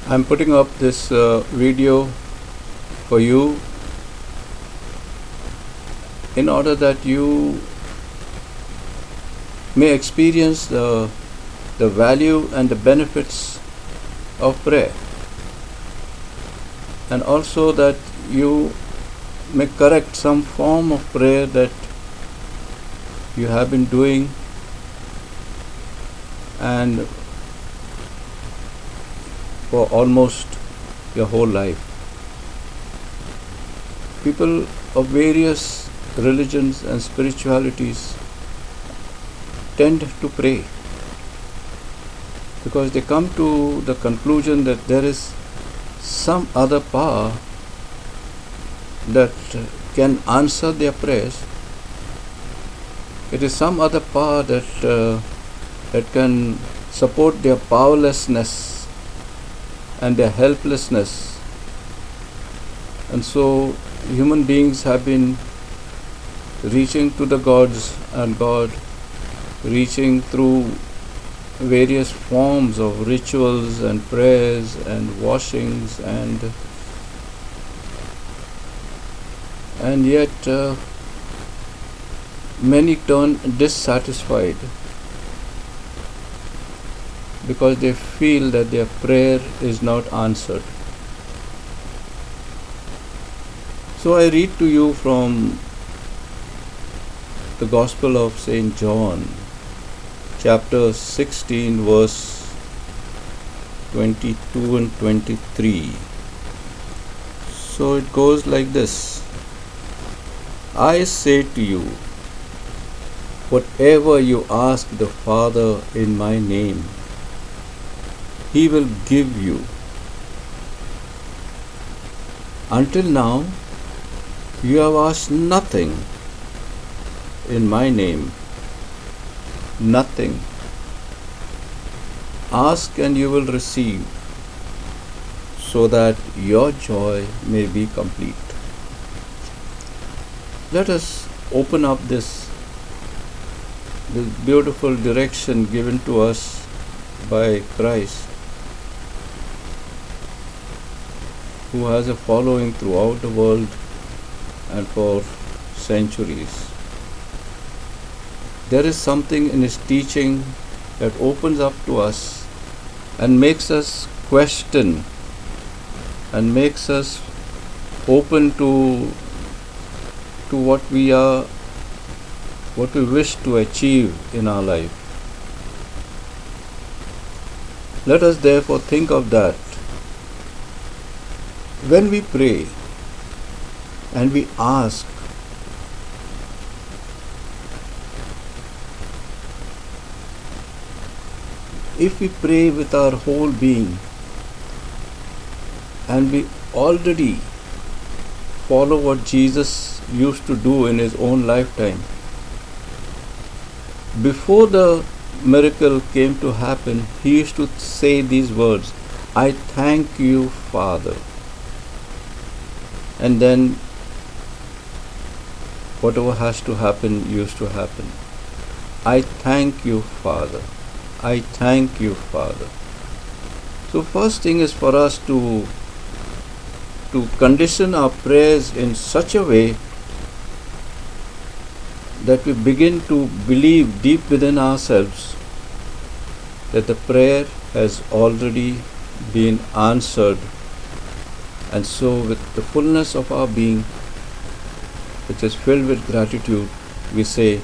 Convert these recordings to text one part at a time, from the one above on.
I'm putting up this video for you in order that you may experience the value and the benefits of prayer, and also that you may correct some form of prayer that you have been doing and for almost your whole life. People of various religions and spiritualities tend to pray because they come to the conclusion that there is some other power that can answer their prayers. It is some other power that can support their powerlessness and their helplessness. And so human beings have been reaching to the gods and God, reaching through various forms of rituals and prayers and washings, and yet many turn dissatisfied because they feel that their prayer is not answered. So I read to you from the Gospel of St. John, chapter 16, verse 22 and 23. So it goes like this: I say to you, whatever you ask the Father in my name, He will give you. Until now, you have asked nothing in my name. Nothing. Ask and you will receive, so that your joy may be complete. Let us open up this beautiful direction given to us by Christ, who has a following throughout the world and for centuries. There is something in his teaching that opens up to us and makes us question and makes us open to what we are, what we wish to achieve in our life. Let us therefore think of that. When we pray and we ask, if we pray with our whole being and we already follow what Jesus used to do in his own lifetime, before the miracle came to happen, he used to say these words: I thank you, Father. And then whatever has to happen used to happen. I thank you, Father. I thank you, Father. So first thing is for us to condition our prayers in such a way that we begin to believe deep within ourselves that the prayer has already been answered. And so with the fullness of our being, which is filled with gratitude, we say,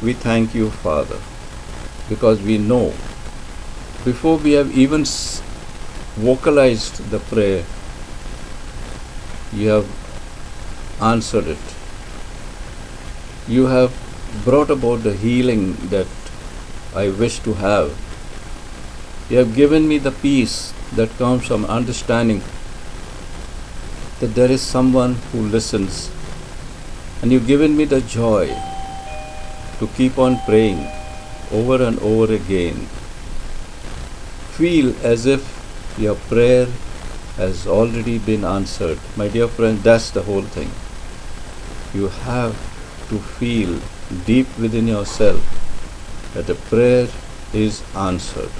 we thank you, Father, because we know before we have even vocalized the prayer, you have answered it. You have brought about the healing that I wish to have. You have given me the peace that comes from understanding that there is someone who listens. And you've given me the joy to keep on praying over and over again. Feel as if your prayer has already been answered. My dear friend, that's the whole thing. You have to feel deep within yourself that the prayer is answered.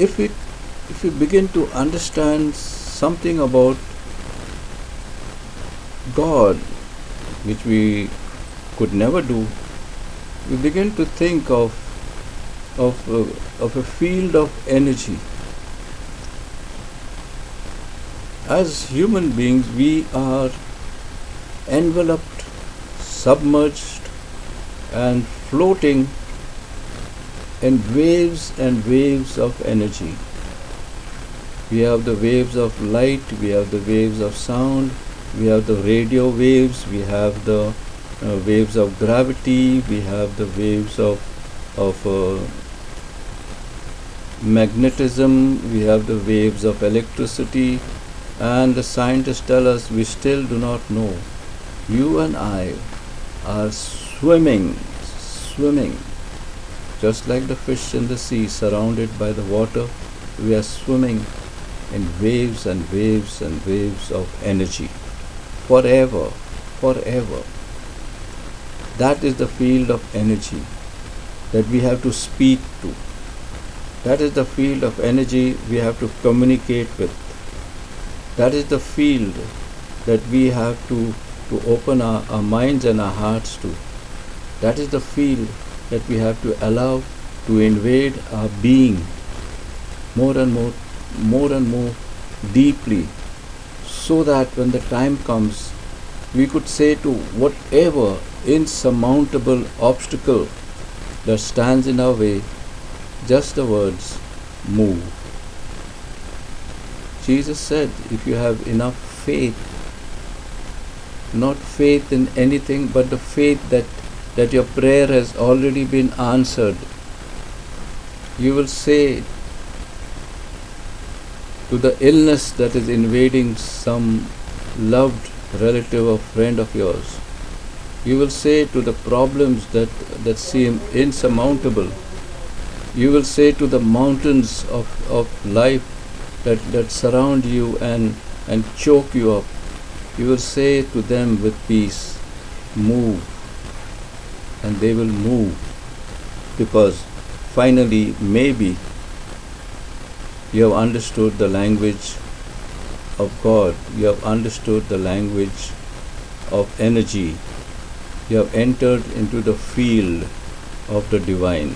if we begin to understand something about God, which we could never do, we begin to think of a field of energy. As human beings, we are enveloped, submerged, and floating in waves and waves of energy. We have the waves of light, we have the waves of sound, we have the radio waves, we have the waves of gravity, we have the waves of magnetism, we have the waves of electricity, and the scientists tell us we still do not know. You and I are swimming, just like the fish in the sea surrounded by the water. We are swimming in waves and waves and waves of energy. Forever. That is the field of energy that we have to speak to. That is the field of energy we have to communicate with. That is the field that we have to open our minds and our hearts to. That is the field that we have to allow to invade our being more and more deeply, so that when the time comes, we could say to whatever insurmountable obstacle that stands in our way, just the words, move. Jesus said, if you have enough faith, not faith in anything, but the faith that your prayer has already been answered, you will say to the illness that is invading some loved relative or friend of yours, you will say to the problems that seem insurmountable, you will say to the mountains of life that surround you and choke you up, you will say to them with peace, move. And they will move, because finally, maybe, you have understood the language of God, you have understood the language of energy, you have entered into the field of the divine.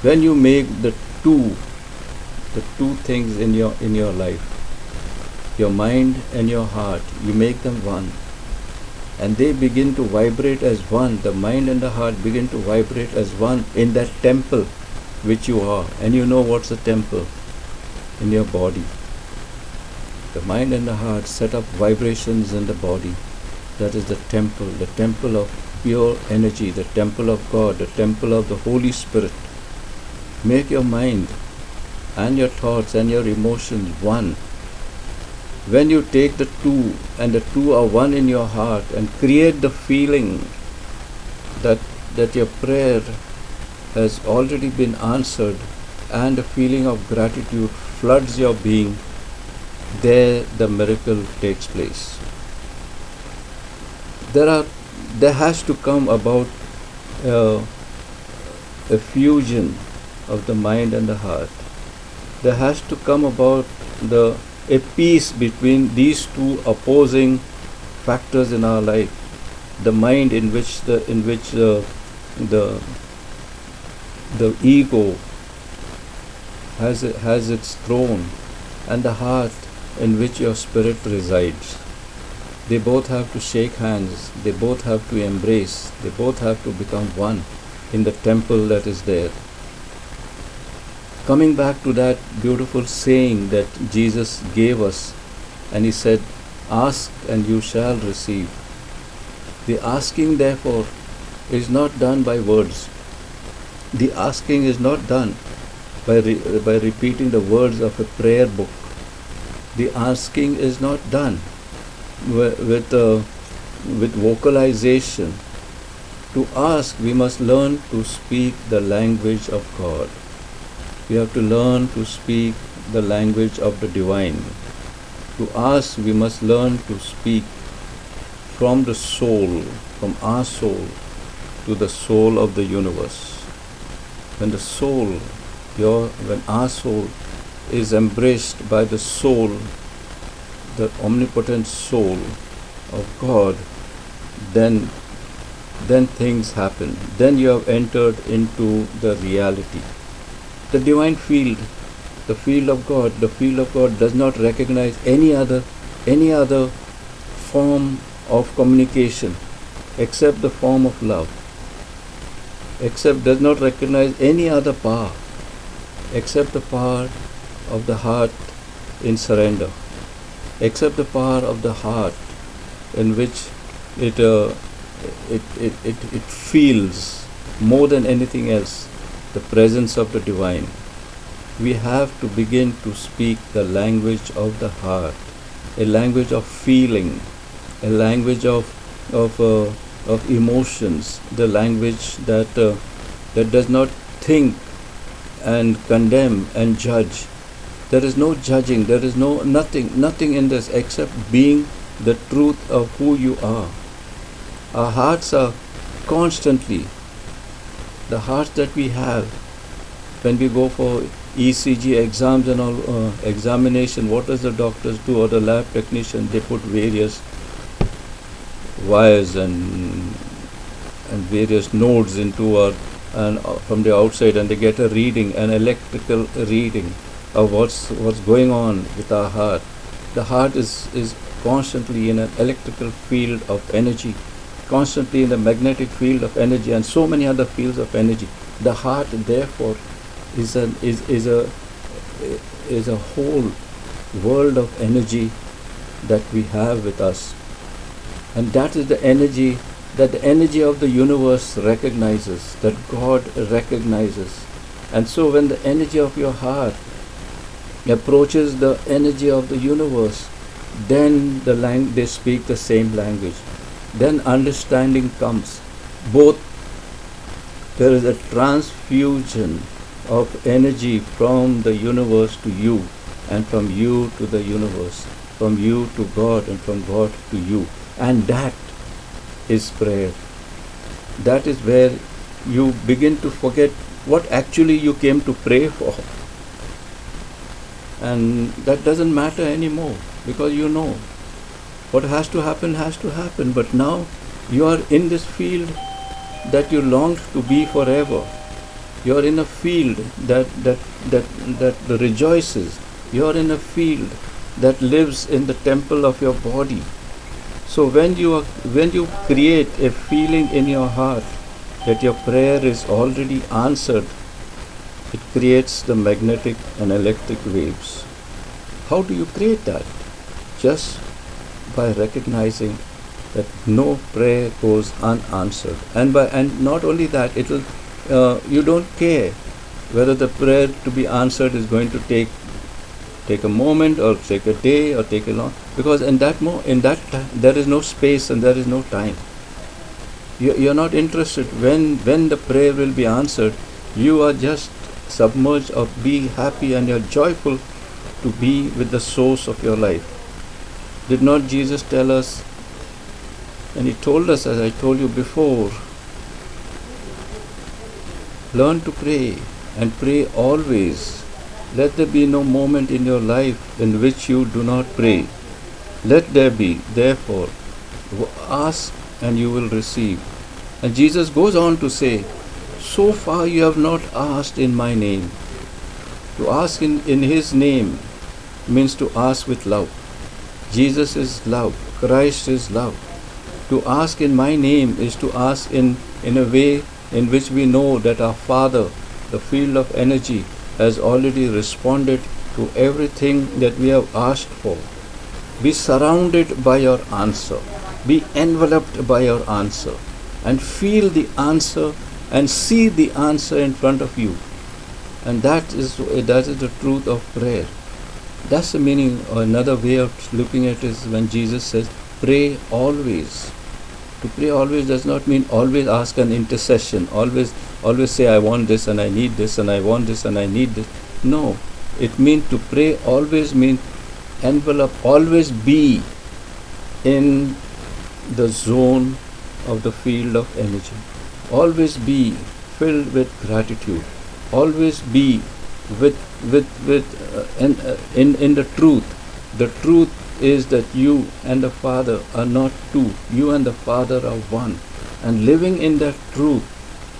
When you make the two things in your life, your mind and your heart, you make them one, and they begin to vibrate as one. The mind and the heart begin to vibrate as one in that temple which you are. And you know what's the temple? In your body. The mind and the heart set up vibrations in the body. That is the temple of pure energy, the temple of God, the temple of the Holy Spirit. Make your mind and your thoughts and your emotions one. When you take the two, and the two are one in your heart, and create the feeling that your prayer has already been answered, and a feeling of gratitude floods your being, there the miracle takes place. There has to come about a fusion of the mind and the heart. There has to come about a peace between these two opposing factors in our life. The mind in which the ego has its throne, and the heart in which your spirit resides. They both have to shake hands, they both have to embrace, they both have to become one in the temple that is there. Coming back to that beautiful saying that Jesus gave us, and he said, ask and you shall receive. The asking, therefore, is not done by words. The asking is not done by repeating the words of a prayer book. The asking is not done with vocalization. To ask, we must learn to speak the language of God. We have to learn to speak the language of the divine. To ask, we must learn to speak from the soul, from our soul to the soul of the universe. When the soul when our soul is embraced by the soul, the omnipotent soul of God, then things happen. Then you have entered into the reality. The divine field, the field of God does not recognize any other form of communication except the form of love. Does not recognize any other power except the power of the heart in surrender, except the power of the heart in which it feels more than anything else the presence of the divine. We have to begin to speak the language of the heart, a language of feeling, a language of emotions, the language that does not think and condemn and judge. There is no judging. There is nothing in this except being the truth of who you are. Our hearts are constantly, the hearts that we have when we go for ECG exams and all examination, what does the doctors do, or the lab technician? They put various wires and various nodes into our from the outside, and they get a reading, an electrical reading of what's going on with our heart. The heart is constantly in an electrical field of energy, constantly in the magnetic field of energy, and so many other fields of energy. The heart, therefore, is a whole world of energy that we have with us, and that is the energy that the energy of the universe recognizes, that God recognizes. And so when the energy of your heart approaches the energy of the universe, then they speak the same language. Then understanding comes. Both, there is a transfusion of energy from the universe to you, and from you to the universe, from you to God, and from God to you. And that is prayer. That is where you begin to forget what actually you came to pray for. And that doesn't matter anymore, because you know what has to happen has to happen. But now you are in this field that you longed to be forever. You are in a field that rejoices. You are in a field that lives in the temple of your body. So when you create a feeling in your heart that your prayer is already answered, it creates the magnetic and electric waves. How do you create that? Just by recognizing that no prayer goes unanswered, and not only that, you don't care whether the prayer to be answered is going to take a moment, or take a day, or take a long, because in that there is no space and there is no time. You're not interested when the prayer will be answered. You are just submerged, or be happy, and you're joyful to be with the source of your life. Did not Jesus tell us, and he told us, as I told you before, learn to pray, and pray always. Let there be no moment in your life in which you do not pray. Let there be, therefore, ask and you will receive. And Jesus goes on to say, so far you have not asked in my name. To ask in his name means to ask with love. Jesus is love. Christ is love. To ask in my name is to ask in a way in which we know that our Father, the field of energy, has already responded to everything that we have asked for. Be surrounded by your answer. Be enveloped by your answer. And feel the answer and see the answer in front of you. And that is the truth of prayer. That's the meaning, or another way of looking at it is when Jesus says, pray always. To pray always does not mean always ask an intercession, always say I want this and I need this and I want this and I need this. No, it means to pray always means envelop, always be in the zone of the field of energy. Always be filled with gratitude. Always be in the truth. The truth is that you and the Father are not two. You and the Father are one. And living in that truth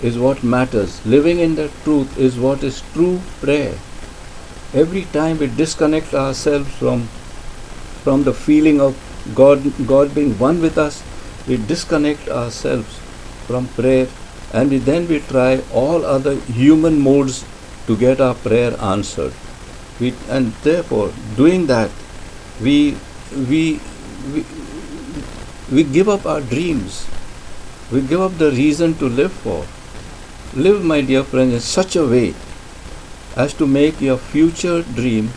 is what matters. Living in that truth is what is true prayer. Every time we disconnect ourselves from the feeling of God being one with us, we disconnect ourselves from prayer, and then we try all other human modes to get our prayer answered. And therefore, doing that, we give up our dreams. We give up the reason to live for. Live, my dear friends, in such a way as to make your future dream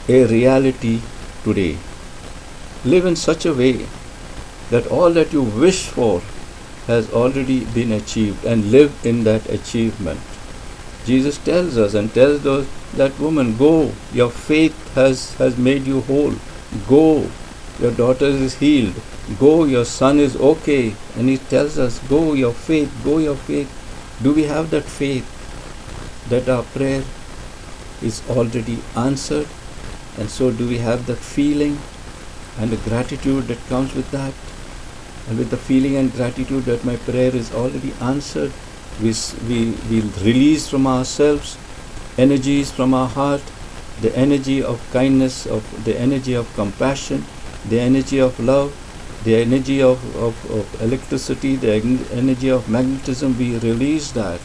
a reality today. Live in such a way that all that you wish for has already been achieved, and live in that achievement. Jesus tells us and tells that woman, go, your faith has made you whole. Go, your daughter is healed. Go, your son is okay. And he tells us, go, your faith, go, your faith. Do we have that faith that our prayer is already answered? And so do we have that feeling and the gratitude that comes with that? And with the feeling and gratitude that my prayer is already answered, we release from ourselves energies from our heart, the energy of kindness, of the energy of compassion, the energy of love, the energy of electricity, the energy of magnetism. We release that,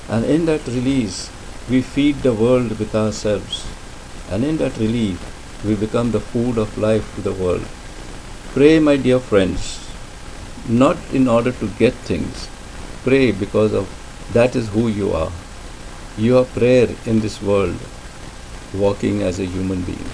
and in that release we feed the world with ourselves, and in that relief we become the food of life to the world. Pray, my dear friends, not in order to get things. Pray because of that is who you are. You are prayer in this world, walking as a human being.